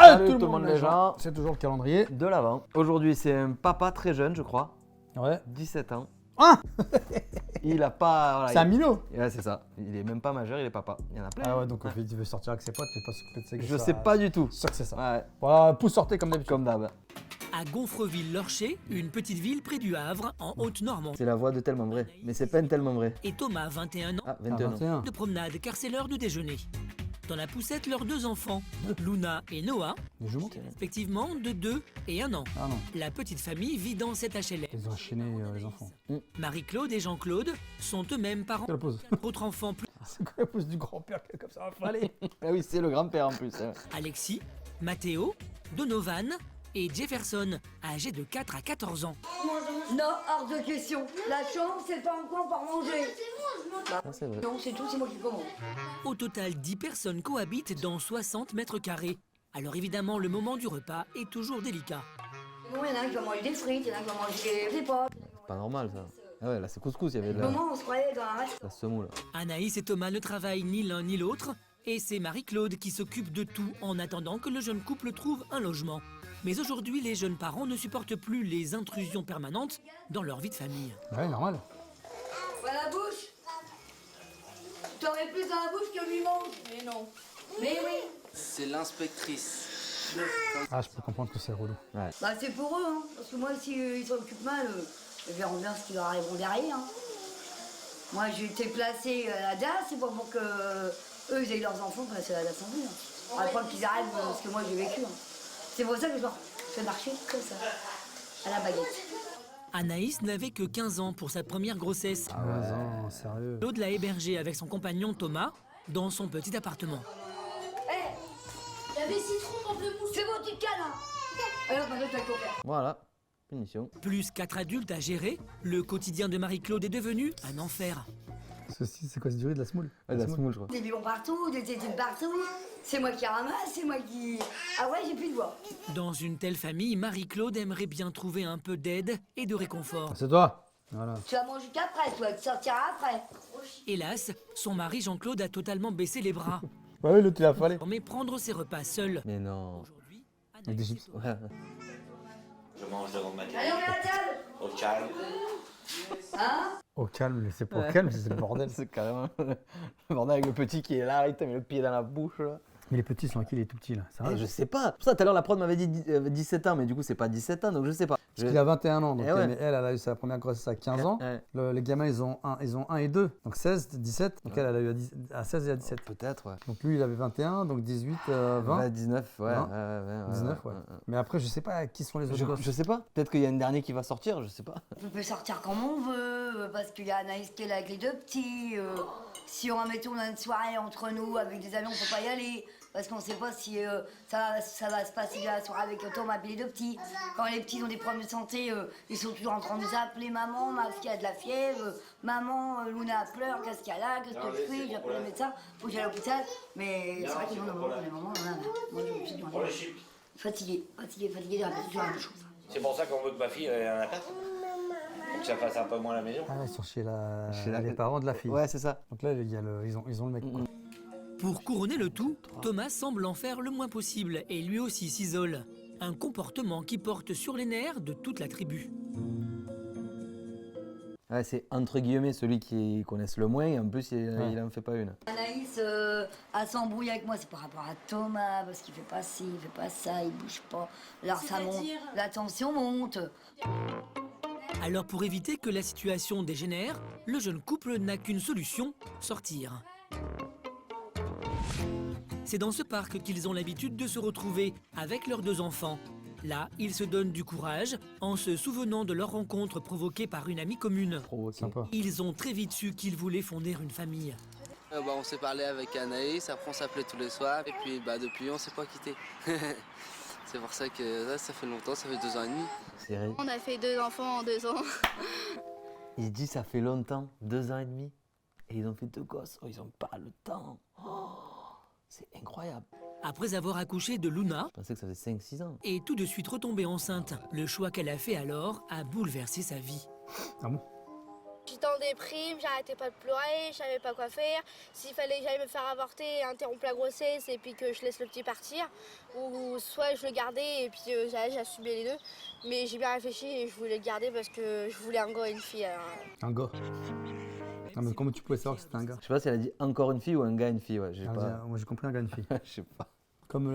Salut tout le monde les gens. C'est toujours le calendrier. De l'avant. Aujourd'hui c'est un papa très jeune je crois. Ouais. 17 ans. Ah Il a pas... Voilà, c'est un minot. Ouais c'est ça. Il est même pas majeur, il est papa. Il y en a plein. Ah ouais, donc il veut sortir avec ses potes, mais pas s'occuper de ses gosses. Je sais pas du tout. C'est sûr que c'est ça. Ouais, Voilà, pousse sortez comme d'habitude. comme d'hab. À Gonfreville-Lorcher, une petite ville près du Havre, en Haute-Normandie. C'est la voix de Tellement Vrai. Mais c'est pas tellement vrai. Et Thomas, 21 ans, Ah, Ah, 21 ans. 21. de promenade car c'est l'heure de déjeuner. Dans la poussette, leurs deux enfants, Luna et Noah, Les jumeaux. respectivement de 2 et 1 an. Ah non, La petite famille vit dans cet HLM. ils ont enchaîné les enfants. Marie-Claude et Jean-Claude sont eux-mêmes parents. C'est la pause. Autre enfant plus C'est quoi la pause du grand-père qui est comme ça? Allez. Ah oui, c'est le grand-père en plus. Hein. Alexis, Mathéo, Donovan et Jefferson, âgés de 4 à 14 ans. Non, hors de question. La chambre, c'est pas un coin pour manger. Ah, c'est vrai. Non, c'est tout, c'est moi qui commande. Au total, 10 personnes cohabitent dans 60 mètres carrés. Alors évidemment, le moment du repas est toujours délicat. Bon, il y en a un qui va manger des frites, il y en a un qui va manger des pâtes. C'est pas normal ça. Ah ouais, là c'est couscous, il y avait de la, Comment on se croyait dans un restaurant? la semoule. Anaïs et Thomas ne travaillent ni l'un ni l'autre, et c'est Marie-Claude qui s'occupe de tout en attendant que le jeune couple trouve un logement. Mais aujourd'hui, les jeunes parents ne supportent plus les intrusions permanentes dans leur vie de famille. Ouais, normal. Voilà la bouche. T'aurais plus dans la bouche que lui mange. Mais non. Mais oui. C'est l'inspectrice. Ah, je peux comprendre que c'est relou. Bah c'est pour eux, hein. Parce que moi, s'ils s'en occupent mal, ils verront bien ce qui leur arriveront derrière. Hein. Moi, j'ai été placée à la DAS, c'est pas pour que eux, ils aient leurs enfants placés à la DAS en plus. Hein. À la fois qu'ils arrêtent ce que moi j'ai vécu. Hein. C'est pour ça que je leur fais marcher comme ça, à la baguette. Anaïs n'avait que 15 ans pour sa première grossesse. Ah ouais, non, sérieux. Claude l'a hébergée avec son compagnon Thomas dans son petit appartement. Hé, Il y avait citron, pamplemousse. c'est mon petit câlin. Alors, maintenant, tu vas le copain. Voilà, finition. Plus 4 adultes à gérer, le quotidien de Marie-Claude est devenu un enfer. Ceci, c'est quoi, c'est du riz de la semoule? Ouais, de la semoule je crois. Des bibons partout, des tétines partout. C'est moi qui ramasse, c'est moi qui... Ah ouais, j'ai plus de voix. Dans une telle famille, Marie-Claude aimerait bien trouver un peu d'aide et de réconfort. C'est toi. Voilà. Tu vas manger qu'après, toi, tu sortiras après. Hélas, son mari Jean-Claude a totalement baissé les bras. Bah oui, l'autre il a fallu. Mais prendre ses repas seul. Mais non. Aujourd'hui, Avec des Anaïs chips. est au- Ouais. Je mange devant ma télé. Allez, on met la table. Au calme. Hein? Au calme, c'est pas au calme, c'est le bordel. C'est carrément le bordel avec le petit qui est là, il te met le pied dans la bouche là. Mais les petits sont à qui les tout petits là? Ça va? Et je sais pas. Pour ça tout à l'heure la prod m'avait dit 17 ans, mais du coup c'est pas 17 ans donc je sais pas. Parce qu'il a 21 ans, donc Eh ouais. mais elle a eu sa première grossesse à 15 ans. Ouais. Les gamins, ils ont 1 et 2, donc 16, 17. Donc elle a eu à 16 et à 17. Peut-être, ouais. Donc lui, il avait 21, donc 18, 20. Ouais, 19, ouais. 20. Ouais, 19, ouais. Mais après, je sais pas qui sont les autres gosses. Je sais pas. Peut-être qu'il y a un dernier qui va sortir, je sais pas. On peut sortir comme on veut, parce qu'il y a Anaïs qui est là avec les deux petits. Si on mettons une soirée entre nous avec des amis, on peut pas y aller. Parce qu'on sait pas si ça va se passer la soirée avec Thomas et les deux petits. Quand les petits ont des problèmes de santé, ils sont toujours en train de nous appeler maman, ma fille a de la fièvre, maman, Luna pleure, qu'est-ce qu'il y a là, qu'est-ce que je fais, j'appelle le médecin, faut que j'aille à l'hôpital. Mais c'est vrai que nous, on a des moments, moi je suis fatiguée de répéter toujours la même chose. C'est pour ça qu'on veut que ma fille ait un appart. Pour que ça fasse un peu moins la maison. Ah, ils sont chez la- les parents de la fille. Ouais, c'est ça. Donc là, il y a ils ont le mec. Quoi. Pour couronner le tout, Thomas semble en faire le moins possible et lui aussi s'isole. Un comportement qui porte sur les nerfs de toute la tribu. Ouais, c'est entre guillemets celui qui connaissent le moins et en plus il en fait pas une. Anaïs, elle s'embrouille avec moi, c'est par rapport à Thomas, parce qu'il fait pas ci, il fait pas ça, il bouge pas. Alors ça monte, C'est-à-dire la tension monte. Alors pour éviter que la situation dégénère, le jeune couple n'a qu'une solution, sortir. C'est dans ce parc qu'ils ont l'habitude de se retrouver avec leurs deux enfants. Là, ils se donnent du courage en se souvenant de leur rencontre provoquée par une amie commune. Provoqué. Sympa. Ils ont très vite su qu'ils voulaient fonder une famille. On s'est parlé avec Anaïs, après on s'appelait tous les soirs, et puis depuis on s'est pas quitté. C'est pour ça que là, ça fait longtemps, ça fait 2 ans et demi. C'est vrai. On a fait 2 enfants en 2 ans. Il dit ça fait longtemps, 2 ans et demi. Et ils ont fait 2 gosses. Oh, ils ont pas le temps. Oh, c'est incroyable. Après avoir accouché de Luna Je pensais que ça faisait 5-6 ans. et tout de suite retombée enceinte, le choix qu'elle a fait alors a bouleversé sa vie. Ah bon? J'étais en déprime, j'arrêtais pas de pleurer, je savais pas quoi faire. S'il fallait que j'aille me faire avorter, interrompre la grossesse et puis que je laisse le petit partir, ou soit je le gardais et puis j'assumais les deux. Mais j'ai bien réfléchi et je voulais le garder parce que je voulais un gars et une fille. Alors... Un gars. Non, mais comment tu pouvais savoir que c'était un gars? Je sais pas si elle a dit encore une fille ou un gars, une fille. Ouais, j'ai pas. Moi j'ai compris un gars et une fille. Je sais pas. Comme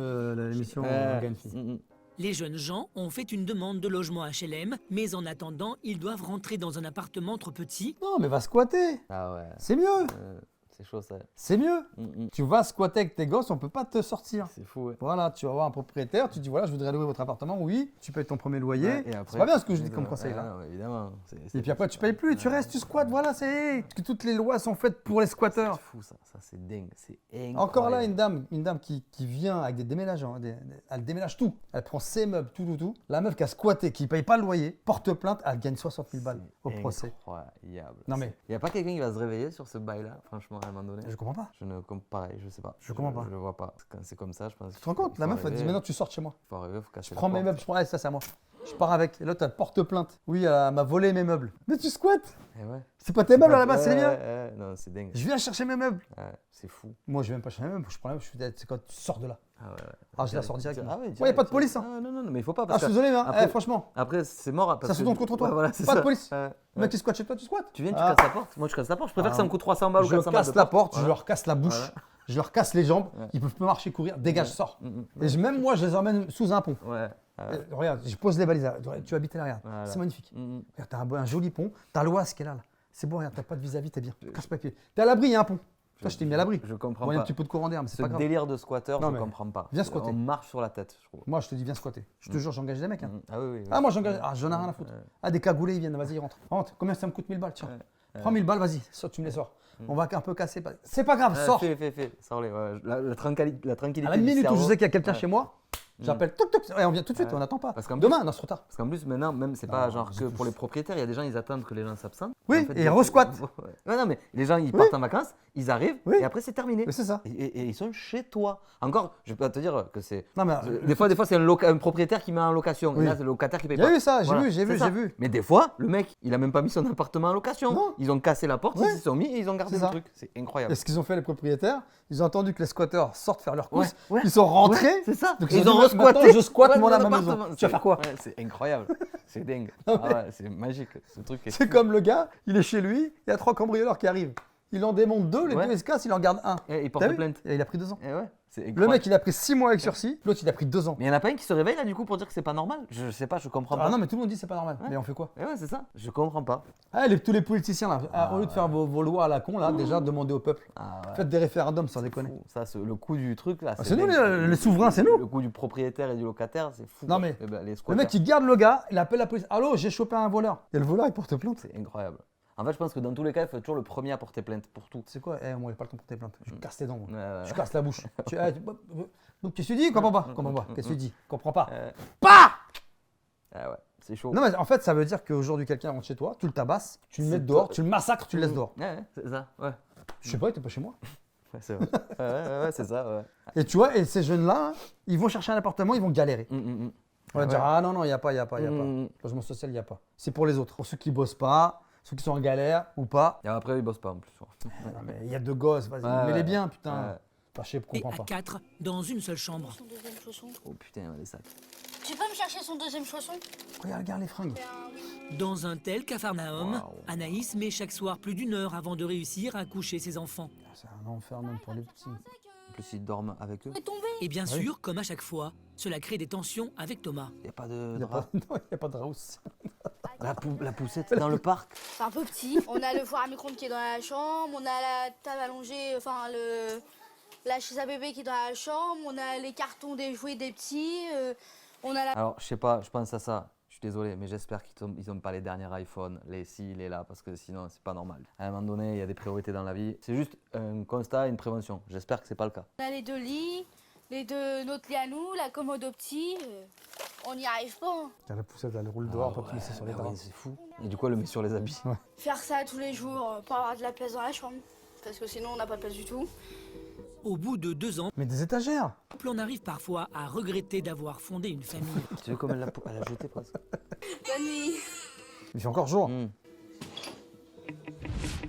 l'émission Un gars et une fille. Les jeunes gens ont fait une demande de logement HLM, mais en attendant, ils doivent rentrer dans un appartement trop petit. Non, mais va squatter. Ah ouais. C'est mieux. C'est chaud ça. C'est mieux. Tu vas squatter avec tes gosses, on peut pas te sortir. C'est fou, ouais. Voilà, tu vas voir un propriétaire, tu dis voilà, je voudrais louer votre appartement, oui, tu payes ton premier loyer. Ouais, et après, c'est pas bien ce que je dis comme conseil là. Ouais, évidemment. Et puis après, tu payes plus, tu restes, tu squattes, voilà, c'est. Parce que toutes les lois sont faites pour les squatteurs. C'est fou ça, c'est dingue, c'est incroyable. Encore là, une dame qui vient avec des déménagements, elle déménage tout. Elle prend ses meubles, tout. La meuf qui a squatté, qui paye pas le loyer, porte plainte, elle gagne 60 000 balles au procès. Incroyable. Non mais. Il n'y a pas quelqu'un qui va se réveiller sur ce bail-là, franchement, à un moment donné. Je comprends pas. Je ne comprends pareil, je sais pas. Je comprends pas. Je le vois pas. Quand c'est comme ça, je pense. Tu te rends compte? La meuf, elle dit maintenant tu sors de chez moi. Faut arriver, faut casser. Je prends mes meubles, je prends, ça c'est à moi. Je pars avec. Et l'autre, elle porte plainte. Oui, elle m'a volé mes meubles. Mais tu squattes. Eh ouais. C'est pas tes meubles à la base, c'est les miens. Non, c'est dingue. Je viens chercher mes meubles. Ouais, c'est fou. Moi, je viens même pas chercher mes meubles. Je prends les meubles, je suis c'est quand tu sors de là. Ah ouais. Ah, je la sors direct. Ah ouais, y a pas de police. Hein. Ah, non, mais il faut pas. Ah, Parce je suis désolé, mais après- franchement, Après, c'est mort. ça se tourne contre toi. Ouais, voilà, c'est Pas ça. de police. Ouais, Le mec qui squatte chez toi, tu squattes. Tu viens, tu Ah. casses la porte. Moi, je casse la porte. Je préfère que ça me coûte 300 balles ou Je 400 balles. casse de la porte. porte, je leur casse la bouche, Voilà. je leur casse les jambes, Ouais. ils peuvent plus marcher, courir, dégage, sors. Ouais. Et même moi, je les emmène sous un pont. Ouais. Ah ouais. Regarde, je pose les balises là. Tu habites là, regarde. Voilà. C'est magnifique. Mhm. Regarde, t'as un joli pont, t'as l'Oise qui est là. C'est bon, regarde, t'as pas de vis-à-vis, t'es bien. Casse pas les pieds. T'es à l'abri, il y a un pont. Toi, je t'ai mis à l'abri. Je comprends Bon, il y a un pas. petit peu de courant d'air, mais c'est Ce pas grave. délire de squatter, Non, je mais comprends pas. viens squatter. On marche sur la tête, je trouve. Moi, je te dis, viens squatter. Je te jure, j'engage des mecs. Hein. Ah oui, oui. Ah, moi, j'engage. Ah, j'en ai rien à foutre. Ah, des cagoulés, ils viennent, vas-y, rentre. Rentre. Combien ça me coûte 1000 balles, tiens. Prends 1000 balles, vas-y, tu me les sors. On va un peu casser. C'est pas grave, sors. Fais. Sors-les. Ouais. La tranquillité. À la du minute où cerveau. je sais qu'il y a quelqu'un chez moi, j'appelle, toc toc, et on vient tout de suite, Ouais. on n'attend pas. Parce qu'en Demain, non, c'est trop tard. Parce qu'en plus, maintenant, même, c'est pas genre que pour les propriétaires, il y a des gens, ils attendent que les gens s'absentent. Oui, en fait, et ils resquattent. Ouais, non, mais les gens, ils partent en vacances, ils arrivent, Oui. et après, c'est terminé. Mais c'est ça. Et ils sont chez toi. Encore, je peux pas te dire que c'est. Non, mais Des fois, c'est un propriétaire qui met en location. Oui. Et là, c'est le locataire qui paye il y a pas. eu ça, j'ai Voilà, vu, j'ai c'est vu, ça. j'ai vu. Mais des fois, le mec, il a même pas mis son appartement en location. Non. Ils ont cassé la porte, Ouais. ils s'y sont mis et ils ont gardé C'est le ça. truc. C'est Et incroyable. ce qu'ils ont fait, les propriétaires, ils ont entendu que les squatteurs sortent faire leurs courses. Ouais. Ils sont rentrés. Ouais, c'est ça. Donc Et ils ont dit, resquatté. maintenant, je squatte Ouais, mon mon appartement. appartement. Tu vas faire quoi? Ouais, c'est incroyable. C'est dingue. Non, Ah mais- ouais, c'est magique. Ce truc est. C'est comme le gars, il est chez lui, il y a 3 cambrioleurs qui arrivent. Il en démonte 2, les Ouais. 2 ils se cassent, il en garde un. Et il T'as porte vu plainte. Et il a pris 2 ans. Et ouais, c'est Le incroyable. mec, il a pris 6 mois avec sursis, l'autre, il a pris 2 ans. Mais il n'y en a pas un qui se réveille là du coup pour dire que c'est pas normal. Je sais pas, je comprends Ah pas. non, mais tout le monde dit c'est pas normal. Ouais. Mais on fait quoi? Et ouais, c'est ça. Je comprends pas. Ah, tous les politiciens là, au lieu de faire vos lois à la con là, déjà demandez au peuple. Ah ouais. Faites des référendums sans déconner. Fou. Ça, le coût du truc là. c'est nous, dingue. les souverains, c'est nous. Le coût du propriétaire et du locataire, c'est fou. Non, quoi. mais Eh ben, les Le squatters, mec il garde le gars, il appelle la police. Allô, j'ai chopé un voleur. Et le voleur il porte plainte. c'est incroyable. En fait, je pense que dans tous les cas, il faut être toujours le premier à porter plainte pour tout. C'est quoi? Moi, j'ai pas le temps pour tes plaintes. Je casse tes dents. Moi. Ouais. Je casse la bouche. Donc, qu'est-ce que tu dis? Comprends pas. Comprends pas. Qu'est-ce que tu dis? Comprends pas. Ah ouais, c'est chaud. Non, mais en fait, ça veut dire qu'aujourd'hui, quelqu'un rentre chez toi, tu le tabasses, tu le mets C'est dehors, toi. tu le massacres, tu le laisses dehors. Ouais, c'est ça. Ouais. Je sais pas, il était pas chez moi. Ouais, c'est vrai. ouais, c'est ça. Ouais. Et tu vois, et ces jeunes-là, ils vont chercher un appartement, ils vont galérer. On va dire, ah non, il n'y a pas. Logement social, il n'y a pas. C'est pour les autres. Pour ceux qui bossent pas, ceux qui sont en galère ou pas. Et après, ils bossent pas en plus. Non, mais il y a 2 gosses, vas-y, Ouais, mets-les ouais. bien, putain. Ouais. Enfin, je sais, Et comprends à pas. 4, dans une seule chambre. Son deuxième chausson. Oh putain, les sacs. Tu peux me chercher son deuxième chausson? Regarde les fringues. Dans un tel capharnaüm, Waouh. Anaïs met chaque soir plus d'1 heure avant de réussir à coucher ses enfants. C'est un enfer même pour les petits. En plus, ils dorment avec eux. est tombé. Et bien sûr, comme à chaque fois, cela crée des tensions avec Thomas. Il n'y a pas de Il n'y a, drap. pas... non, y a pas de rousse. La poussette dans le parc. C'est un peu petit. On a le four à micro-ondes qui est dans la chambre, on a la table allongée, enfin la chaise à bébé qui est dans la chambre, on a les cartons des jouets des petits, on a la... Alors, je sais pas, je pense à ça. Je suis désolé, mais j'espère qu'ils n'ont pas les derniers iPhones, les ci, les là, parce que sinon, c'est pas normal. À un moment donné, il y a des priorités dans la vie. C'est juste un constat et une prévention. J'espère que c'est pas le cas. On a les 2 lits, notre lit à nous, la commode au petit, on n'y arrive pas. Hein. La poussette, elle roule dehors, pas te laisser sur les bah draps. oui, c'est fou. Et du coup, elle le met sur les habits. Faire ça tous les jours pour avoir de la place dans la chambre, parce que sinon on n'a pas de place du tout. Au bout de 2 ans, Mais des étagères. on arrive parfois à regretter d'avoir fondé une famille. Tu vois comme elle l'a jeté presque. Bonne nuit. Il fait encore jour.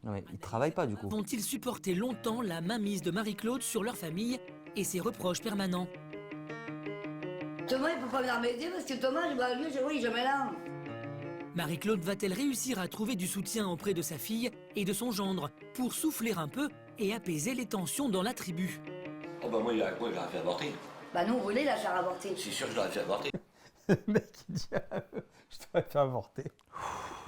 Non, mais ils travaillent pas du coup. Vont-ils supporter longtemps la mainmise de Marie-Claude sur leur famille et ses reproches permanents? Thomas, il peut pas venir m'aider parce que Thomas, lui, oui, jamais là. Marie-Claude va-t-elle réussir à trouver du soutien auprès de sa fille et de son gendre pour souffler un peu et apaiser les tensions dans la tribu? Oh bah moi, je l'aurais fait avorter. Bah nous, on voulait la faire avorter. C'est sûr que je l'aurais fait avorter. Le mec, il dit je t'aurais fait avorter.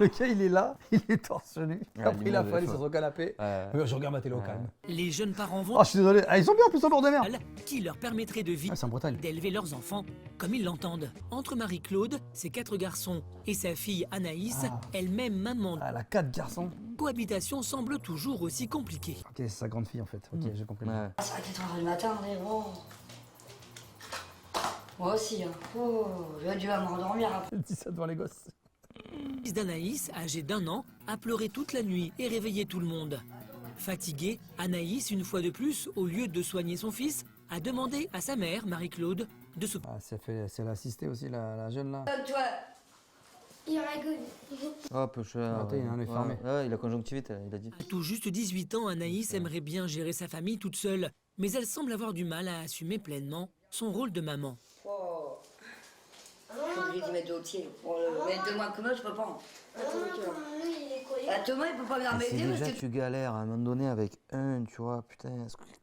Le gars, il est là, il est torse nu. Ouais, Après, il a l'image fallu est sur son canapé. Je regarde ma télé au calme. Les jeunes parents vont Oh, je suis désolé. Ah, ils sont bien en plus en bord de mer. qui leur permettrait de vivre, Ah, c'est en Bretagne. d'élever leurs enfants comme ils l'entendent. Entre Marie-Claude, ses 4 garçons et sa fille Anaïs, elle-même maman, Elle a 4 garçons. cohabitation semble toujours aussi compliquée. Ok, c'est sa grande fille en fait. Ok, j'ai compris. Ouais. C'est à 4h du matin, on est gros. Moi aussi, hein. Oh, j'ai dû me rendormir après. Elle dit ça devant les gosses. Le fils d'Anaïs, âgé d'1 an, a pleuré toute la nuit et réveillé tout le monde. Fatiguée, Anaïs, une fois de plus, au lieu de soigner son fils, a demandé à sa mère, Marie-Claude, de s'occuper. Ah, c'est l'assisté aussi, la jeune là. Toi, Il rigole. Hop, je suis Attends, il a un œil fermé. Ouais, il a conjonctivite, il a dit. À tout juste 18 ans, Anaïs aimerait bien gérer sa famille toute seule, mais elle semble avoir du mal à assumer pleinement son rôle de maman. oh. Faut que je lui mette de haut pied. Bon, mettre de moins que moi, je peux pas. Bah, Thomas, il peut pas venir Mais si m'aider déjà parce que... tu galères à un moment donné avec un, tu vois, putain,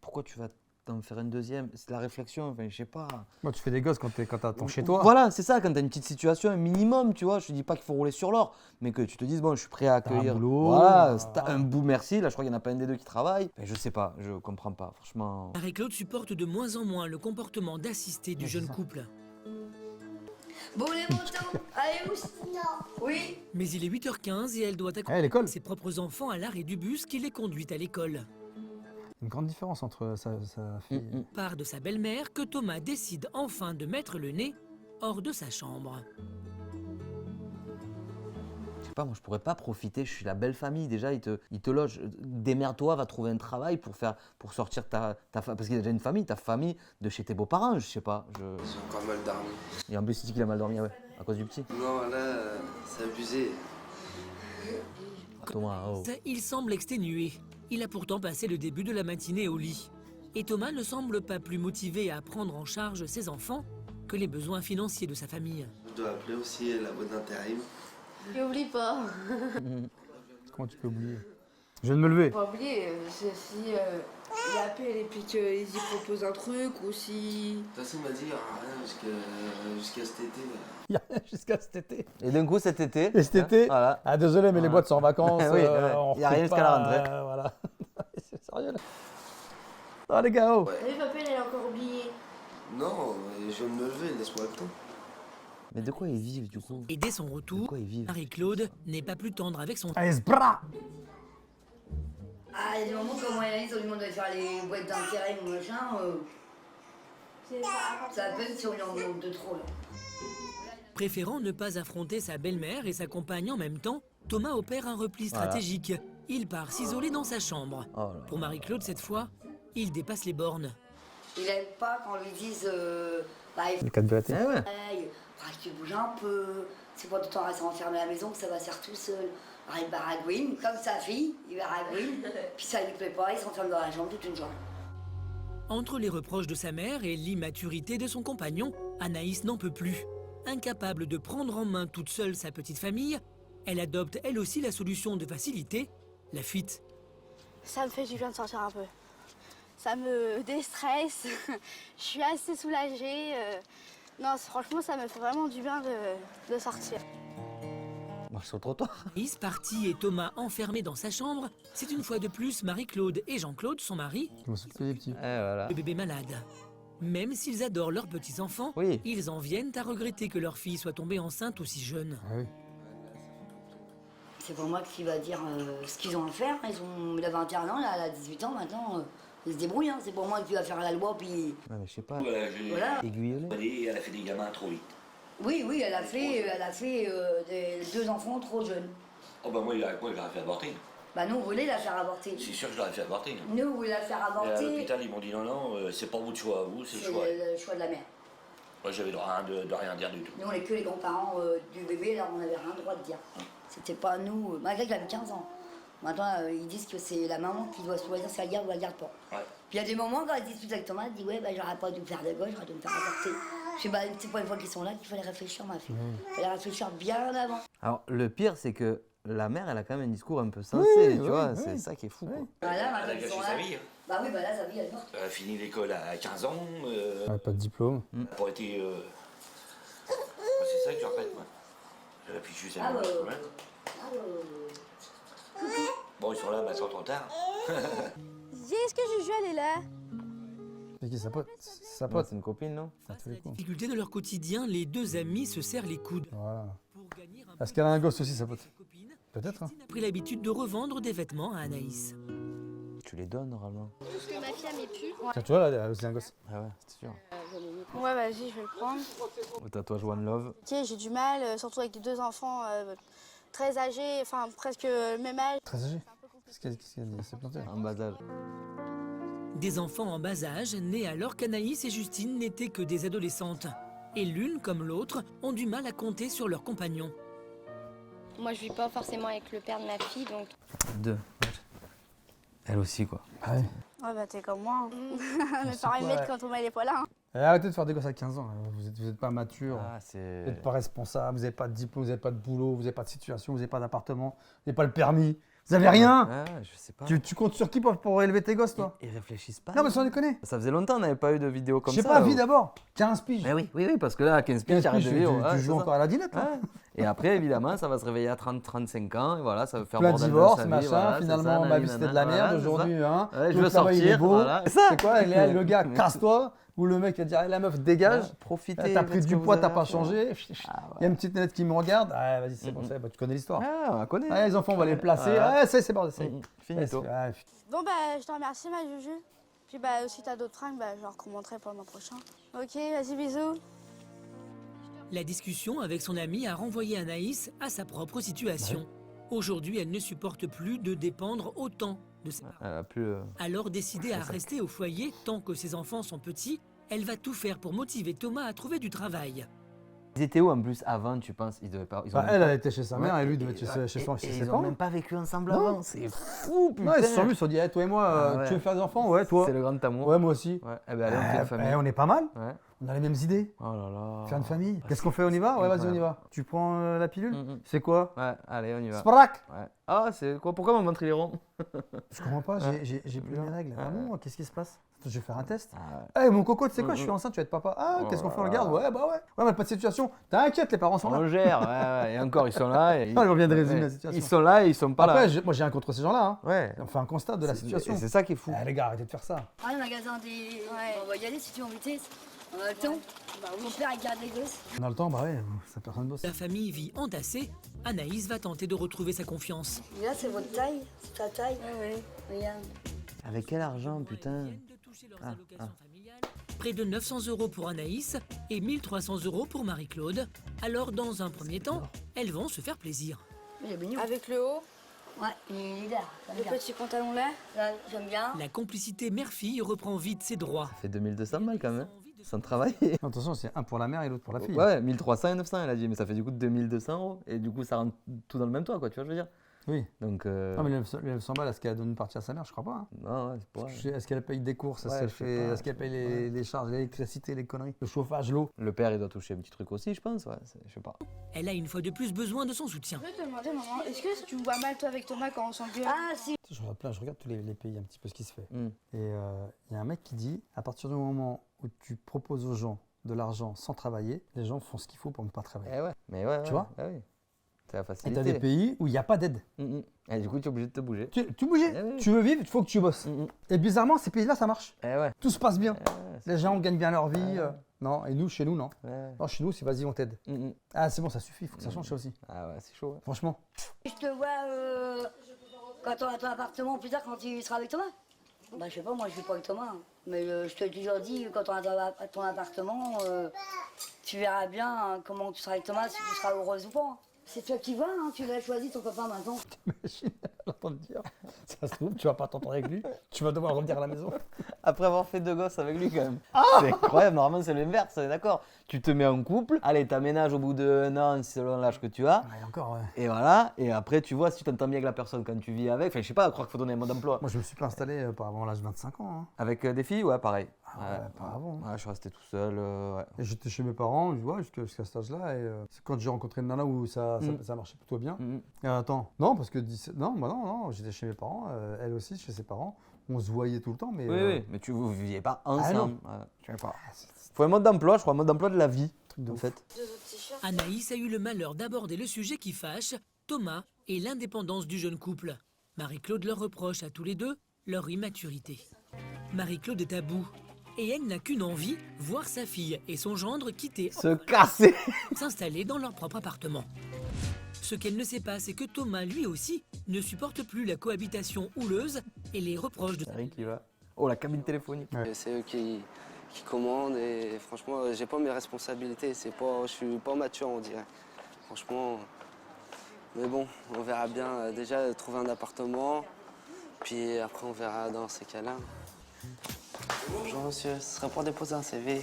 pourquoi tu vas t'en faire un deuxième? C'est la réflexion, enfin, je sais pas. Moi, tu fais des gosses quand t'as ton chez toi. Voilà, c'est ça, quand t'as une petite situation, un minimum, tu vois, je te dis pas qu'il faut rouler sur l'or, mais que tu te dises, bon, je suis prêt à T'as un accueillir. boulot, Voilà, t'as un bout, merci, là je crois qu'il n'y en a pas un des deux qui travaille. Mais je sais pas, je comprends pas, franchement. Marie-Claude supporte de moins en moins le comportement d'assisté du jeune couple. Bon, les motos, allez où? Non. Oui. Mais il est 8h15 et elle doit Eh, accompagner l'école. ses propres enfants à l'arrêt du bus qui les conduit à l'école. Une grande différence entre sa fille. Part de sa belle-mère que Thomas décide enfin de mettre le nez hors de sa chambre. Je sais pas, moi je pourrais pas profiter, je suis la belle famille, déjà ils te logent. Démerde-toi, va trouver un travail pour sortir ta famille, parce qu'il y a déjà une famille, ta famille de chez tes beaux-parents, je sais pas. J'ai encore mal dormi. Et en plus, il dit qu'il a mal dormi, ouais, à cause du petit. Non, là, c'est abusé. Thomas, oh. Il semble exténué. Il a pourtant passé le début de la matinée au lit. Et Thomas ne semble pas plus motivé à prendre en charge ses enfants que les besoins financiers de sa famille. Je dois appeler aussi la boîte d'intérim. N'oublie pas. Comment tu peux oublier? Je viens de me lever. Faut pas oublier, si il appelle et puis qu'il y propose un truc ou si... De toute façon, il m'a dit, il n'y aura rien jusqu'à cet été. Il y a rien jusqu'à cet été. Et d'un coup, cet été. Et cet été, voilà. ah désolé, mais les boîtes sont en vacances. Oui, on il y a recrute rien jusqu'à la pas, rentrée. voilà. C'est sérieux là. Ah les gars, oh. T'as vu, papa, elle a encore oublié. Non, je viens de me lever, laisse-moi le temps. Mais de quoi ils vivent du coup? Et dès son De retour, quoi ils vivent? Marie-Claude n'est pas plus tendre avec son Allez, sbra. Ah, il y a des moments comme moi et Anaïs, on lui demande de faire les boîtes d'intérêt ou machin. Ça à peine si on lui en demande de trop là. Préférant ne pas affronter sa belle-mère et sa compagne en même temps, Thomas opère un repli stratégique. Il part s'isoler dans sa chambre. Oh là. Pour Marie-Claude, cette fois, il dépasse les bornes. Il aime pas quand on lui dise bah, il faut Le 4 BAT. Eh ouais. que tu bouges un peu, c'est pas tout le temps rester enfermé à la maison que ça va se faire tout seul. Alors il baragouine, comme sa fille, il baragouine, puis ça lui plaît pas, il s'enferme dans la chambre toute une journée. Entre les reproches de sa mère et l'immaturité de son compagnon, Anaïs n'en peut plus. Incapable de prendre en main toute seule sa petite famille, elle adopte elle aussi la solution de facilité, la fuite. Ça me fait du bien de sortir un peu. Ça me déstresse. Je suis assez soulagée. Non, franchement, ça me fait vraiment du bien de sortir. Marche sur le trottoir. Anaïs partie et Thomas enfermé dans sa chambre, c'est une fois de plus Marie-Claude et Jean-Claude, son mari, Je m'en suis occupé des petits. Voilà. le bébé malade. Même s'ils adorent leurs petits-enfants, Oui. ils en viennent à regretter que leur fille soit tombée enceinte aussi jeune. Ah oui. C'est pour moi qui va dire ce qu'ils ont à faire. Il a 21 ans, là, elle a 18 ans maintenant. Ils se débrouillent, hein. C'est pour moi qui va faire la loi, puis... Ouais, mais je sais pas. Voilà. Aiguillez-les. Elle a fait des gamins trop vite. Oui, elle a fait des 2 enfants trop jeunes. Oh bah moi, je l'aurais fait avorter. Bah nous, on voulait la faire avorter. C'est sûr que je l'aurais fait avorter. Nous, on voulait la faire Et à avorter. l'hôpital, ils m'ont dit non, c'est pas votre choix à vous, c'est C'est le choix. le choix de la mère. Moi, j'avais le droit de rien dire du tout. Nous, on n'est que les grands-parents du bébé, là, on n'avait rien le droit de dire. C'était pas nous, malgré qu'il avait 15 ans. Maintenant, ils disent que c'est la maman qui doit choisir si elle garde ou elle garde pas. Ouais. Puis il y a des moments quand elle discute avec Thomas, elle dit ouais, bah, j'aurais pas dû me faire de gauche, j'aurais dû me faire avorter. Je sais, bah, c'est pas une fois qu'ils sont là qu'il fallait réfléchir, ma fille. Il fallait réfléchir bien avant. Alors, le pire, c'est que la mère, elle a quand même un discours un peu sensé, Oui, tu oui, vois, oui. c'est ça qui est fou. Quoi. Bah, là, maintenant, Elle a ils gâché sont sa là. vie. Hein. Bah oui, bah là, sa vie, elle est morte. Elle a fini l'école à 15 ans. Ouais, pas de diplôme. Elle n'a pas été. Moi, c'est ça que je regrette, moi. J'aurais pu juste Ah, aller. Bon, ils sont là, maintenant, trop tard. Dis, est-ce que Juju, elle est là? C'est qui sa pote? Sa Ouais, pote. c'est une copine, non? Face à la difficulté de leur quotidien, les deux amis se serrent les coudes. Voilà. Pour gagner un Est-ce qu'elle a un gosse aussi, sa pote? sa copine, Peut-être, hein. Christine a pris l'habitude de revendre des vêtements à Anaïs. Tu les donnes, normalement. Parce que ma fille, elle met plus. Tiens, tu vois, là, elle a aussi un gosse. Ah ouais, c'est sûr. Ouais, vas-y, je vais le prendre. Au tatouage One Love. Ok, j'ai du mal, surtout avec 2 enfants très âgés, enfin presque le même âge. Très âgé. Qu'est-ce qu'elle dit? Elle s'est plantée. En bas âge. Des enfants en bas âge, nés alors qu'Anaïs et Justine n'étaient que des adolescentes. Et l'une comme l'autre ont du mal à compter sur leurs compagnons. Moi, je vis pas forcément avec le père de ma fille, donc... 2. Elle aussi, quoi. Ah ouais. Ouais, bah t'es comme moi. Mes c'est parents ils quoi, mettent ouais. quand Thomas il est pas là. Arrêtez de faire des gosses à 15 ans. Vous êtes pas mature. Ah, c'est. Vous n'êtes pas responsable. Vous n'avez pas de diplôme. Vous n'avez pas de boulot. Vous n'avez pas de situation. Vous n'avez pas d'appartement. Vous n'avez pas le permis. Vous n'avez rien. Ah, je sais pas. Tu comptes sur qui pour élever tes gosses, toi? Ils réfléchissent pas. Non, mais sans déconner. Ça faisait longtemps qu'on n'avait pas eu de vidéo comme Je ça. sais pas, là, vie où- d'abord. 15 piges. Mais oui, parce que là, à 15 piges, 15 j'arrête piges, de vivre. tu ouais, joues c'est ça. encore à la dinette, là. Ouais. Et après, évidemment, ça va se réveiller à 30-35 ans, et voilà, ça va faire Plein de bordel dans divorces, sa vie, machin. voilà, c'est Finalement, ça, ma vie c'était de la nanana, merde. voilà, c'est Aujourd'hui, hein. Ouais, je l'autre veux là-bas, il est sortir, beau. voilà. C'est quoi? Le gars, casse-toi. Ou le mec, il va dire, la meuf, dégage. Ouais, profitez. T'as pris faites ce du que vous poids, avez t'as à pas faire. changé. Ah, Il y a une petite nette qui me regarde. Ah, vas-y, c'est bon, ça, bah, tu connais l'histoire. Ah, on la connaît. Ah, les enfants, on va les placer. Ouais. Ah, ça, c'est bon, ça y est. Finito. Ouais, Bon bah je te remercie ma Juju. Puis bah si t'as d'autres fringues, bah je leur recommanderai pour le mois prochain. Ok, vas-y bisous. La discussion avec son amie a renvoyé Anaïs à sa propre situation. Aujourd'hui, elle ne supporte plus de dépendre autant de ses parents. Elle a plus. Alors décidée à rester au foyer tant que ses enfants sont petits, elle va tout faire pour motiver Thomas à trouver du travail. Ils étaient où en plus avant, tu penses? Ils devaient pas. Ils ont Bah, même elle, pas- elle était chez sa mère Ouais, et lui devait être chez et ses ils ont parents. même pas vécu ensemble Non. avant. C'est fou, putain. Non, ils se sont vus, ils se sont dit, hey, toi et moi, Ah ouais. tu veux faire des enfants? Ouais, toi. C'est le grand amour. Ouais, moi aussi. Ouais. Eh ben allez, on fait une famille. On est pas mal. Ouais. On a les mêmes idées. Oh là là. Faire une famille. Bah, Qu'est-ce qu'on fait? On y va? Ouais, vas-y, on y incroyable. va. Tu prends la pilule? C'est quoi? Ouais, allez, on y va. Sprac! Ouais. Ah, c'est quoi? Pourquoi mon ventre il est rond? Je comprends pas, Ouais. j'ai plus mes règles. Ah Ouais. bon, qu'est-ce qui se passe? Attends, je vais faire un test. Ah, Eh mon coco, tu sais quoi, je suis enceinte, tu vas être papa. Ah, Oh qu'est-ce qu'on fait? On le là garde? là. Ouais, bah ouais. Ouais, mais pas de situation. T'inquiète, les parents sont là. on gère, ouais. Et encore, ils sont là. Et Ah, on vient de résumer la situation. Ils sont là et ils sont pas Après, là. moi j'ai un contre ces gens-là. Hein. Ouais. On fait un constat de la situation. Et c'est ça qui est fou. Eh, les gars, arrêtez de faire ça. Ah, le magasin des. On va y aller si tu es en vitesse. On a le temps. Mon père, il garde les gosses. On a le temps, bah ouais, ça personne bosse. La famille vit entassée. Anaïs va tenter de retrouver sa confiance. Et là, c'est votre taille. C'est ta taille. Regarde. Avec quel argent, putain? Viennent de toucher leurs Ah, allocations familiales. Près de 900 € pour Anaïs et 1300 € pour Marie-Claude. Alors, dans un premier temps, elles vont se faire plaisir. Il est mignon. Avec le haut, Ouais, il est là. J'aime le bien. petit pantalon là. Là, j'aime bien. La complicité mère-fille reprend vite ses droits. Ça fait 2200 balles quand même, sans travailler. Non, attention, c'est un pour la mère et l'autre pour la fille. Ouais, 1300 et 900, elle a dit, mais ça fait du coup 2200 €. Et du coup, ça rentre tout dans le même toit, quoi, tu vois, je veux dire. Oui. Donc. Non, mais les 900 balles, est-ce qu'elle donne une partie à sa mère? Je crois pas. Hein. Non, ouais, c'est pour elle. Est-ce qu'elle paye des courses? Ouais, je sais pas, Est-ce qu'elle paye ouais. les charges, l'électricité, les conneries, le chauffage, l'eau? Le père, il doit toucher un petit truc aussi, je pense, ouais, je sais pas. Elle a une fois de plus besoin de son soutien. Je peux te demander maman, est-ce que tu me vois mal toi avec Thomas quand on s'engueule? Ah, si. Je regarde tous les pays un petit peu ce qui se fait. Mm. Et il y a un mec qui dit, à partir du moment où tu proposes aux gens de l'argent sans travailler, les gens font ce qu'il faut pour ne pas travailler. Eh ouais, mais ouais. Tu vois? Oui. C'est la Et facilité. t'as des pays où il n'y a pas d'aide. Et du coup, tu es obligé de te bouger. Tu bouges, Eh oui. tu veux vivre, il faut que tu bosses. Et bizarrement, ces pays-là, ça marche. Eh ouais. Tout se passe bien. C'est- Les gens gagnent bien leur vie. Ouais. Non, et nous, chez nous, non. Ouais. Non, chez nous, c'est vas-y, on t'aide. Ah, c'est bon, ça suffit, il faut que ça change ça aussi. Ah ouais, c'est chaud. Ouais. Franchement. Je te vois quand tu auras ton appartement plus tard, quand tu seras avec Thomas. Bah, je sais pas, moi je vis pas avec Thomas. Hein. Mais je te l'ai toujours dit, quand tu auras ton appartement, tu verras bien hein, comment tu seras avec Thomas, si tu seras heureuse ou pas. Hein. C'est toi qui vois, hein, tu l'as choisi ton copain maintenant. T'imagines J'entends te dire. Ça se trouve, tu vas pas t'entendre avec lui. Tu vas devoir revenir à la maison. Après avoir fait 2 gosses avec lui quand même. C'est incroyable, normalement c'est l'inverse, on est d'accord. Tu te mets en couple, allez, t'aménages au bout d'1 an selon l'âge que tu as. Et encore, ouais. Et voilà, et après tu vois si tu t'entends bien avec la personne quand tu vis avec. Enfin, je sais pas, je crois qu'il faut donner un mode d'emploi. Moi, je me suis pas installé pas avant l'âge de 25 ans. Hein. Avec des filles, ouais, pareil. Pas avant. Ouais, je suis resté tout seul. Ouais. Et j'étais chez mes parents, je vois, jusqu'à cet âge-là. Et c'est quand j'ai rencontré une nana où ça marchait plutôt bien. Et attends, non, parce que 17... non, j'étais chez mes parents, elle aussi, chez ses parents. On se voyait tout le temps, mais. Oui, mais vous viviez pas ensemble. Je sais pas. Faut un mode d'emploi, je crois, un mode d'emploi de la vie, en fait. Anaïs a eu le malheur d'aborder le sujet qui fâche, Thomas et l'indépendance du jeune couple. Marie-Claude leur reproche à tous les deux leur immaturité. Marie-Claude est à bout et elle n'a qu'une envie, voir sa fille et son gendre quitter, Se casser. s'installer dans leur propre appartement. Ce qu'elle ne sait pas, c'est que Thomas, lui aussi, ne supporte plus la cohabitation houleuse et les reproches de... Rien qui va. Oh, la cabine téléphonique. Et c'est eux qui commandent et franchement, j'ai pas mes responsabilités. Je suis pas mature, on dirait. Franchement, mais bon, on verra bien. Déjà, trouver un appartement, puis après, on verra dans ces cas-là. Bonjour monsieur, ce serait pour déposer un CV.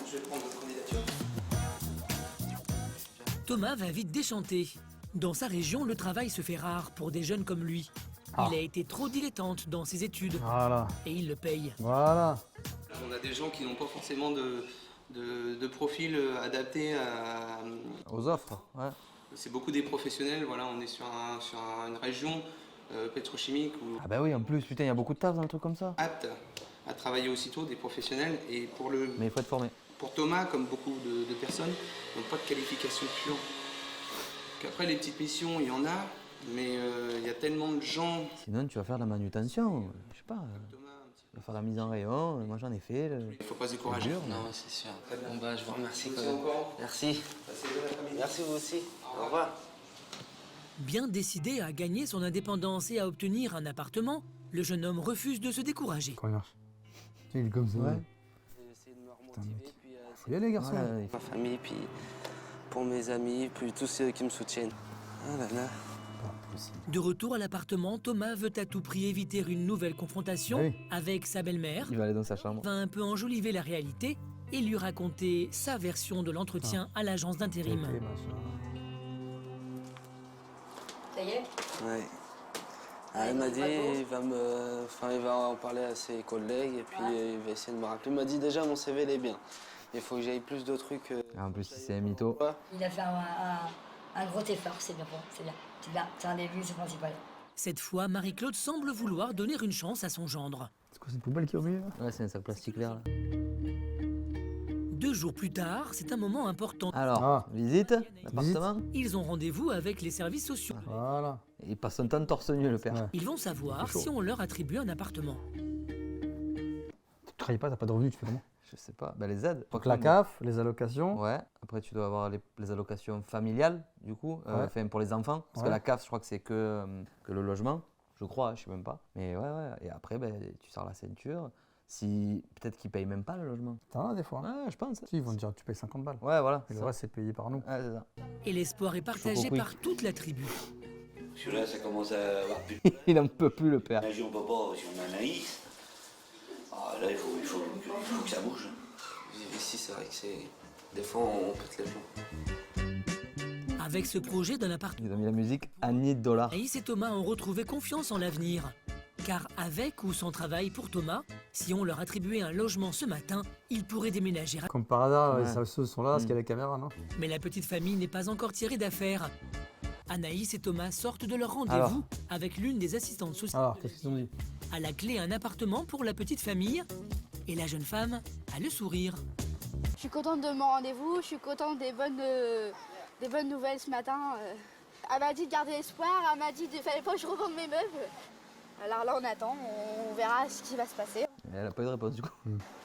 Je vais prendre votre candidature. Thomas va vite déchanter. Dans sa région, le travail se fait rare pour des jeunes comme lui. Il a été trop dilettante dans ses études. Voilà. Et il le paye. Voilà. On a des gens qui n'ont pas forcément de profil adapté aux offres. Ouais. C'est beaucoup des professionnels. Voilà, on est sur une région pétrochimique où Ah bah oui, en plus, putain, il y a beaucoup de taf dans un truc comme ça. apte à travailler aussitôt des professionnels. Et Mais il faut être formé. pour Thomas, comme beaucoup de personnes, n'ont pas de qualification pure. Après, les petites missions, il y en a, mais il y a tellement de gens. Sinon, tu vas faire de la manutention. Je sais pas. Tu vas faire la mise en rayon. Moi, j'en ai fait. Il ne faut pas se décourager. Non, c'est sûr. Bon bah, je vous remercie quand même. Merci. Merci vous aussi. Au revoir. Bien décidé à gagner son indépendance et à obtenir un appartement, le jeune homme refuse de se décourager. Quand il marche. Il est comme ça. Ouais. J'ai essayé de me remotiver, puis Faut y aller, garçon. Ouais, ma famille, puis pour mes amis, puis tous ceux qui me soutiennent. Ah là là. De retour à l'appartement, Thomas veut à tout prix éviter une nouvelle confrontation Oui. avec sa belle-mère. il va aller dans sa chambre. Va un peu enjoliver la réalité et lui raconter sa version de l'entretien à l'agence d'intérim. Ok, machin. Ça y est? Ouais. Ah, il m'a dit il va en parler à ses collègues et puis il va essayer de me rappeler. Il m'a dit déjà mon CV il est bien. Il faut que j'aille plus de trucs. En plus, si c'est un mytho. Il a fait un gros effort, c'est bien, c'est bien. C'est bien, c'est un début, c'est principal. Cette fois, Marie-Claude semble vouloir donner une chance à son gendre. C'est quoi cette poubelle qui est au milieu là? Ouais, c'est un sac plastique vert là. 2 jours plus tard, c'est un moment important. Alors, visite, l'appartement. Ils ont rendez-vous avec les services sociaux. Voilà. Il passe son temps torse nu, le père. Ouais. Ils vont savoir si on leur attribue un appartement. Tu travailles pas, t'as pas de revenus, tu fais comment? Je sais pas. Bah, les aides. Donc la CAF, les allocations. Ouais. Après, tu dois avoir les allocations familiales, du coup, enfin pour les enfants. Parce que la CAF, je crois que c'est que le logement. Je crois, je sais même pas. Mais ouais. Et après, ben, tu sors la ceinture. Si peut-être qu'ils payent même pas le logement. T'en as des fois. Ouais, je pense. Si, ils vont te dire tu payes 50 balles. Ouais, voilà. Et le reste, c'est payé par nous. Ouais, c'est ça. Et l'espoir est partagé Choco par toute la tribu. Parce que là, ça commence à avoir plus Il n'en peut plus, le père. d'énergie, on peut pas, si on a Anaïs. Ah, là, il faut que ça bouge. Ici c'est vrai que c'est. Des fois on pète les plombs. Avec ce projet d'un appartement, Ils ont mis la musique à $10. Anaïs et Thomas ont retrouvé confiance en l'avenir. Car avec ou sans travail pour Thomas, si on leur attribuait un logement ce matin, ils pourraient déménager. Comme par hasard, Ouais. les salseuses sont là, parce qu'il y a les caméras, non? Mais la petite famille n'est pas encore tirée d'affaire. Anaïs et Thomas sortent de leur Alors. rendez-vous avec l'une des assistantes sociales. Alors, qu'est-ce qu'ils ont dit? À la clé, un appartement pour la petite famille. Et la jeune femme a le sourire. Je suis contente de mon rendez-vous, je suis contente des bonnes nouvelles ce matin. Elle m'a dit de garder espoir, elle m'a dit qu'il fallait pas que je revende mes meubles. Alors là on attend, on verra ce qui va se passer. Elle n'a pas eu de réponse, du coup.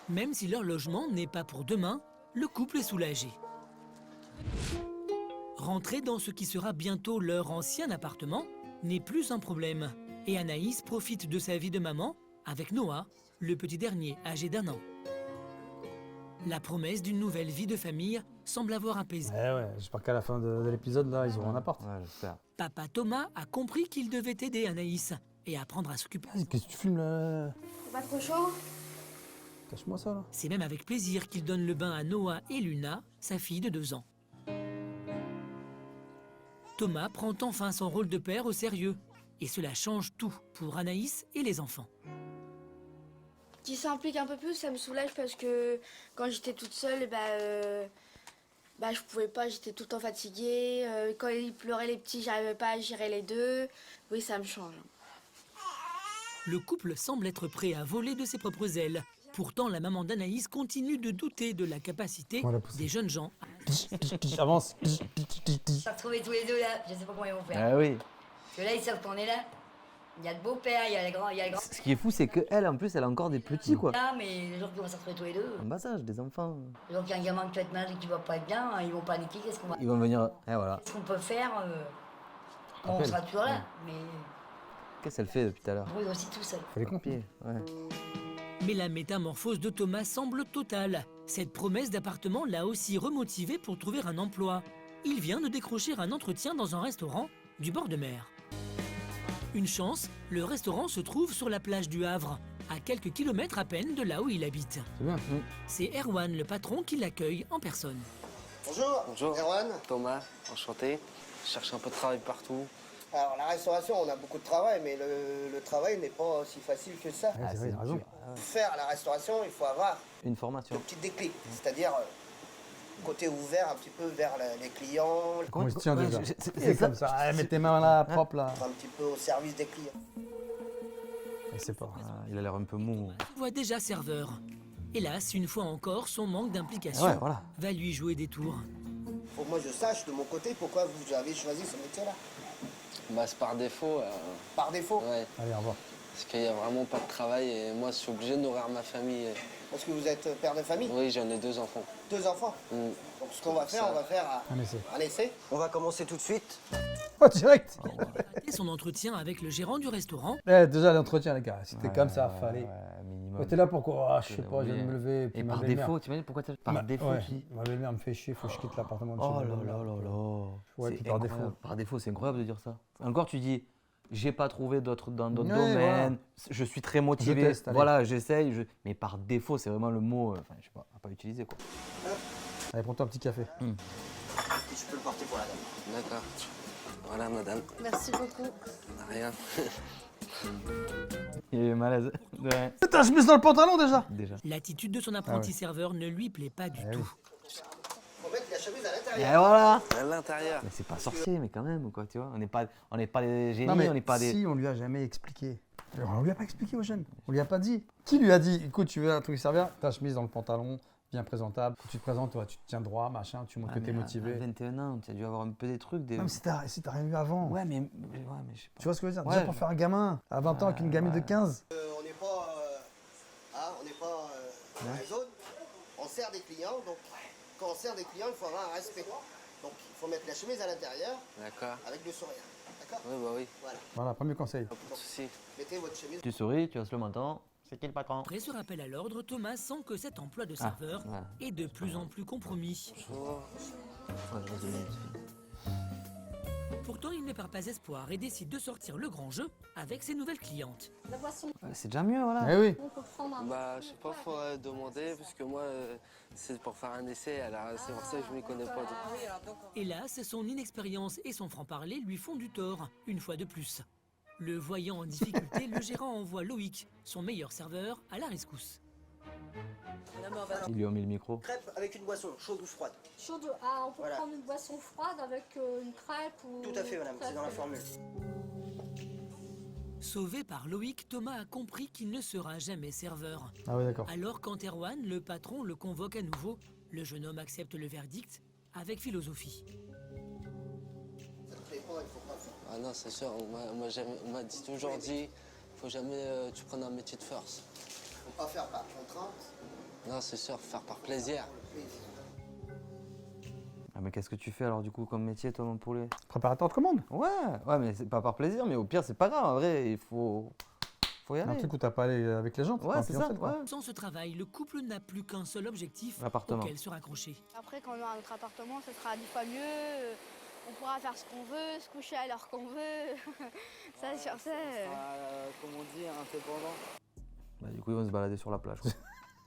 Même si leur logement n'est pas pour demain, le couple est soulagé. Rentrer dans ce qui sera bientôt leur ancien appartement n'est plus un problème. Et Anaïs profite de sa vie de maman avec Noah, le petit dernier âgé d'1 an. La promesse d'une nouvelle vie de famille semble avoir apaisé. Ouais, j'espère qu'à la fin de l'épisode, là, ils auront un appart. Ouais, j'espère. Papa Thomas a compris qu'il devait aider Anaïs et apprendre à s'occuper. Qu'est-ce que tu filmes là? C'est pas trop chaud? Cache-moi ça là. C'est même avec plaisir qu'il donne le bain à Noah et Luna, sa fille de 2 ans. Thomas prend enfin son rôle de père au sérieux. Et cela change tout pour Anaïs et les enfants. Qui s'implique un peu plus, ça me soulage parce que quand j'étais toute seule, je pouvais pas, j'étais tout le temps fatiguée. Quand ils pleuraient les petits, j'arrivais pas à gérer les deux. Oui, ça me change. Le couple semble être prêt à voler de ses propres ailes. Pourtant, la maman d'Anaïs continue de douter de la capacité des jeunes gens. Avance. On s'est retrouvés tous les deux là, je sais pas comment ils vont faire. Ah oui. Parce que là, ils savent qu'on est là. Il y a le beau-père, il y a les grands. Ce qui est fou, c'est qu'elle, en plus, elle a encore des petits, quoi. Ah, mais les gens qui vont se retrouver tous les deux. En bas âge, des enfants. Donc il y a un gamin qui va être malade et qui va pas être bien, ils vont paniquer, qu'est-ce qu'on va... Ils vont venir. Et voilà. Qu'est-ce qu'on peut faire Bon, on sera toujours là, mais... Qu'est-ce qu'elle fait depuis tout à l'heure? Oui, aussi tout seul. Faut les confier. Ouais. Mais la métamorphose de Thomas semble totale. Cette promesse d'appartement l'a aussi remotivé pour trouver un emploi. Il vient de décrocher un entretien dans un restaurant du bord de mer. Une chance, le restaurant se trouve sur la plage du Havre, à quelques kilomètres à peine de là où il habite. C'est bien. C'est Erwan, le patron, qui l'accueille en personne. Bonjour. Bonjour. Erwan. Thomas, enchanté. Je cherche un peu de travail partout. Alors la restauration, on a beaucoup de travail, mais le travail n'est pas si facile que ça. C'est vrai, il a raison. Pour faire la restauration, il faut avoir Une formation. le petit déclic, c'est-à-dire côté ouvert un petit peu vers les clients, Comment il se tient déjà? C'est comme ça. Ah, mets tes mains là, propre là. un petit peu au service des clients. Je sais pas. Ah, il a l'air un peu mou. Il voit déjà serveur. Hélas, une fois encore, son manque d'implication Ouais, voilà. va lui jouer des tours. Faut que moi je sache de mon côté pourquoi vous avez choisi ce métier-là. Bah, c'est par défaut. Par défaut. Ouais. Allez, au revoir. Parce qu'il n'y a vraiment pas de travail et moi, je suis obligé de nourrir ma famille. Parce que vous êtes père de famille? Oui, j'en ai 2 enfants. 2 enfants. Donc ce qu'on va faire, on va faire Un essai. On va commencer tout de suite. Oh, direct. Et son entretien avec le gérant du restaurant. Déjà l'entretien, les gars. C'était comme ça, fallait. Minimum. T'es là pourquoi? Ah, je sais pas, je viens de me lever. Et par défaut, tu imagines pourquoi t'as par défaut ouais, tu dis. ma belle-mère me fait chier, faut que je quitte l'appartement de chez Oh ma là belle-mère. là là là. Ouais, C'est puis par défaut. incroyable. Par défaut, c'est incroyable de dire ça. Encore, tu dis, j'ai pas trouvé dans d'autres Ouais, domaines, je suis très motivé. Je teste, allez. Voilà, j'essaye. Mais par défaut, c'est vraiment le mot, je sais pas, à pas utiliser quoi. Allez, prends-toi un petit café. Je peux le porter pour la dame. D'accord. Voilà, madame. Merci beaucoup. Rien. Il est malaise. Ouais. Putain, je me dans le pantalon déjà. L'attitude de son apprenti serveur ne lui plaît pas du tout. Faut mettre la chemise à Et l'intérieur. voilà. À l'intérieur. Mais c'est pas sorcier, mais quand même, quoi, tu vois. On n'est pas des génies, Non, mais on n'est pas des. si, on lui a jamais expliqué. On lui a pas expliqué aux jeunes. On lui a pas dit. Qui lui a dit, écoute, tu veux un truc servir, ta chemise dans le pantalon, bien présentable. Quand tu te présentes, toi, tu te tiens droit, machin, tu montres que t'es motivé. À 21 ans, tu as dû avoir un peu des trucs. Non, mais si t'as rien eu avant. Ouais, mais je sais pas. Tu vois ce que je veux dire? Ouais, Déjà pour faire un gamin à 20 ans avec une gamine de 15. On n'est pas, dans la zone. On sert des clients, donc quand on sert des clients, il faut avoir un respect. Donc il faut mettre la chemise à l'intérieur D'accord. avec le sourire. D'accord? Oui, bah oui. Voilà, premier conseil. Pas de soucis. Mettez votre chemise. Tu souris, tu hausses le menton. C'est qui le patron? Après ce rappel à l'ordre, Thomas sent que cet emploi de serveur est de plus en plus compromis. Pourtant, il ne perd pas espoir et décide de sortir le grand jeu avec ses nouvelles clientes. La boisson, C'est déjà mieux, voilà. Eh oui. on peut prendre un... Bah, je sais pas, faudrait demander, parce que moi, c'est pour faire un essai, alors c'est pour ça que je m'y connais pas. Hélas, son inexpérience et son franc-parler lui font du tort, une fois de plus. Le voyant en difficulté, le gérant envoie Loïc, son meilleur serveur, à la rescousse. Ils lui ont mis le micro. Crêpe avec une boisson, chaude ou froide. Chaude. Ah, on peut Voilà. prendre une boisson froide avec une crêpe ou... Tout à fait, madame, c'est dans la formule. Sauvé par Loïc, Thomas a compris qu'il ne sera jamais serveur. Ah oui, d'accord. Alors quand Erwan, le patron, le convoque à nouveau, le jeune homme accepte le verdict avec philosophie. Ça te plaît pas, il faut pas faire. Ah non, c'est sûr, on m'a toujours dit, faut jamais tu prennes un métier de force. Faut pas faire par contrainte. Non, c'est sûr, faire par plaisir. Ah, mais qu'est-ce que tu fais alors du coup comme métier, toi, mon poulet? Préparateur de commande. Ouais, mais c'est pas par plaisir, mais au pire, c'est pas grave. En vrai, il faut faut y aller. Un truc où t'as pas allé avec les gens. t'es pas Ouais, un c'est ça. fiancé, quoi. Ouais. Sans ce travail, le couple n'a plus qu'un seul objectif L'appartement. auquel se raccrocher. Après, quand on aura notre appartement, ce sera 10 fois mieux. On pourra faire ce qu'on veut, se coucher à l'heure qu'on veut. Ça, sur ça. Comme on dit, indépendant. Bah, du coup, ils vont se balader sur la plage.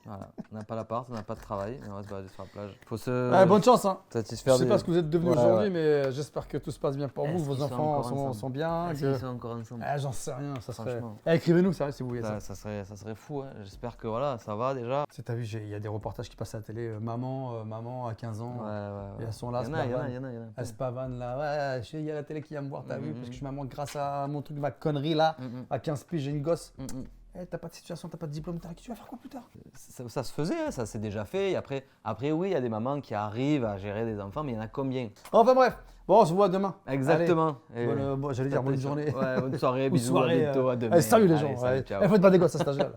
Voilà. On n'a pas l'appart, on n'a pas de travail, mais on va se balader sur la plage. Faut se Bonne chance. Hein. satisfaire Je sais pas ce que vous êtes devenus Ouais, aujourd'hui, ouais. mais j'espère que tout se passe bien pour vous. Est-ce Vos qu'ils sont enfants encore ensemble sont bien. Est-ce que- qu'ils sont encore ensemble J'en sais rien, ça serait. Franchement. Écrivez-nous, ça, si vous voulez ça. Ça serait fou, hein. J'espère que voilà, ça va déjà. T'as vu, il y a des reportages qui passent à la télé. Maman à 15 ans. Ouais. Et elles sont là, Il y en a. elles se pavanent là. Ouais, il y a la télé qui vient me voir, t'as vu, parce que je suis maman grâce à mon truc, ma connerie là. À 15 piges, j'ai une gosse. T'as pas de situation, t'as pas de diplôme, tu vas faire quoi plus tard? Ça se faisait, hein, ça s'est déjà fait. Et après, oui, il y a des mamans qui arrivent à gérer des enfants, mais il y en a combien? Enfin bref, bon, on se voit demain. Exactement. Allez, j'allais dire bonne journée. Ouais, bonne soirée, Ou bisous, soirée, à bientôt, à demain. allez, salut les Allez, gens. salut, ciao. Faites pas des gosses à cet âge-là.